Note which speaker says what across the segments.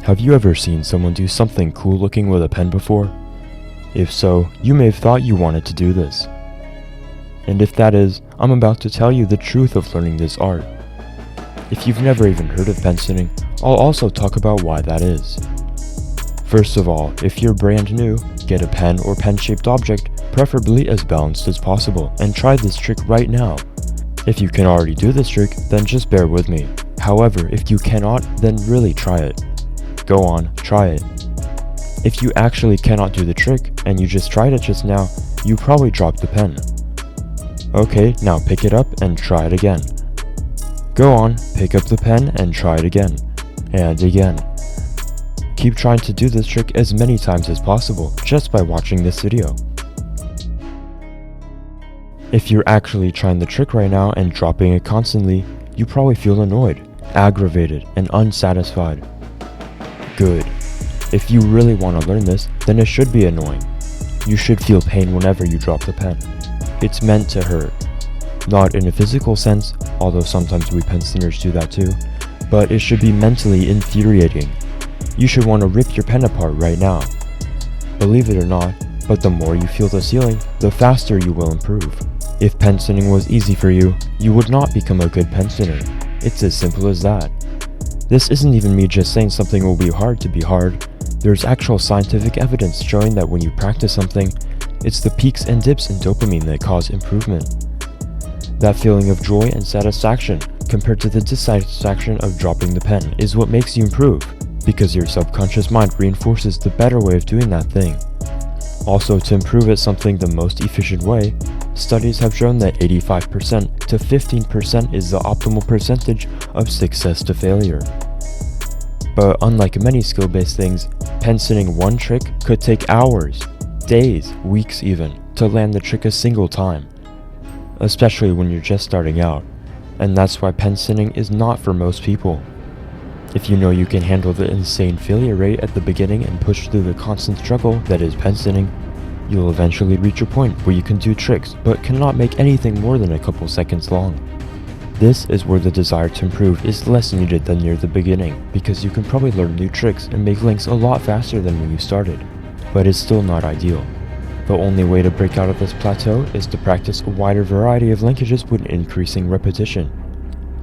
Speaker 1: Have you ever seen someone do something cool looking with a pen before? If so, you may have thought you wanted to do this. And if that is, I'm about to tell you the truth of learning this art. If you've never even heard of penciling, I'll also talk about why that is. First of all, if you're brand new, get a pen or pen-shaped object, preferably as balanced as possible, and try this trick right now. If you can already do this trick, then just bear with me. However, if you cannot, then really try it. Go on, try it. If you actually cannot do the trick, and you just tried it just now, you probably dropped the pen. Okay, now pick it up and try it again. Go on, pick up the pen and try it again. And again. Keep trying to do this trick as many times as possible, just by watching this video. If you're actually trying the trick right now and dropping it constantly, you probably feel annoyed, aggravated, and unsatisfied. Good. If you really want to learn this, then it should be annoying. You should feel pain whenever you drop the pen. It's meant to hurt. Not in a physical sense, although sometimes we pencilers do that too, but it should be mentally infuriating. You should want to rip your pen apart right now. Believe it or not, but the more you feel this feeling, the faster you will improve. If penciling was easy for you, you would not become a good penciler. It's as simple as that. This isn't even me just saying something will be hard to be hard. There's actual scientific evidence showing that when you practice something, it's the peaks and dips in dopamine that cause improvement. That feeling of joy and satisfaction compared to the dissatisfaction of dropping the pen is what makes you improve, because your subconscious mind reinforces the better way of doing that thing. Also, to improve at something the most efficient way, studies have shown that 85% to 15% is the optimal percentage of success to failure. But unlike many skill-based things, penciling one trick could take hours, days, weeks even, to land the trick a single time. Especially when you're just starting out, and that's why penciling is not for most people. If you know you can handle the insane failure rate at the beginning and push through the constant struggle that is penciling, you'll eventually reach a point where you can do tricks but cannot make anything more than a couple seconds long. This is where the desire to improve is less needed than near the beginning, because you can probably learn new tricks and make links a lot faster than when you started, but it's still not ideal. The only way to break out of this plateau is to practice a wider variety of linkages with increasing repetition.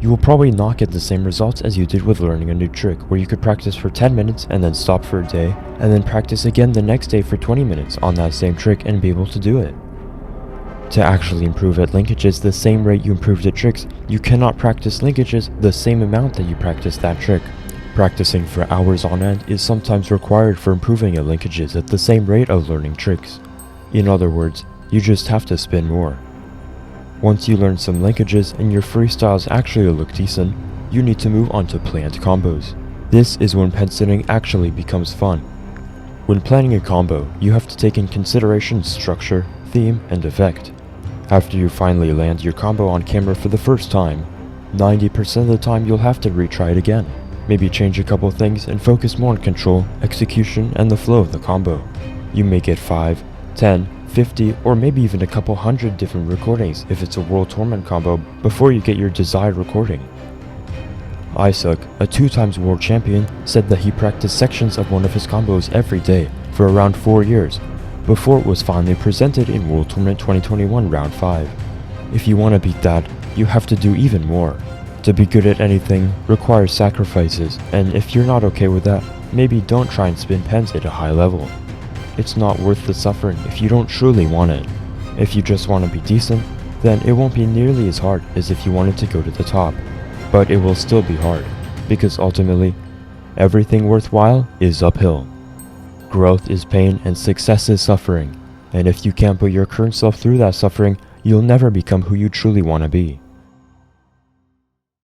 Speaker 1: You will probably not get the same results as you did with learning a new trick, where you could practice for 10 minutes and then stop for a day, and then practice again the next day for 20 minutes on that same trick and be able to do it. To actually improve at linkages the same rate you improved at tricks, you cannot practice linkages the same amount that you practice that trick. Practicing for hours on end is sometimes required for improving at linkages at the same rate of learning tricks. In other words, you just have to spin more. Once you learn some linkages and your freestyles actually look decent, you need to move on to planned combos. This is when penciling actually becomes fun. When planning a combo, you have to take in consideration structure, theme, and effect. After you finally land your combo on camera for the first time, 90% of the time you'll have to retry it again. Maybe change a couple things and focus more on control, execution, and the flow of the combo. You may get 5, 10, 50, or maybe even a couple hundred different recordings if it's a World Tournament combo before you get your desired recording. Isaac, a 2-time world champion, said that he practiced sections of one of his combos every day for around 4 years, before it was finally presented in World Tournament 2021 Round 5. If you want to beat that, you have to do even more. To be good at anything requires sacrifices, and if you're not okay with that, maybe don't try and spin pens at a high level. It's not worth the suffering if you don't truly want it. If you just want to be decent, then it won't be nearly as hard as if you wanted to go to the top. But it will still be hard, because ultimately, everything worthwhile is uphill. Growth is pain and success is suffering, and if you can't put your current self through that suffering, you'll never become who you truly want to be.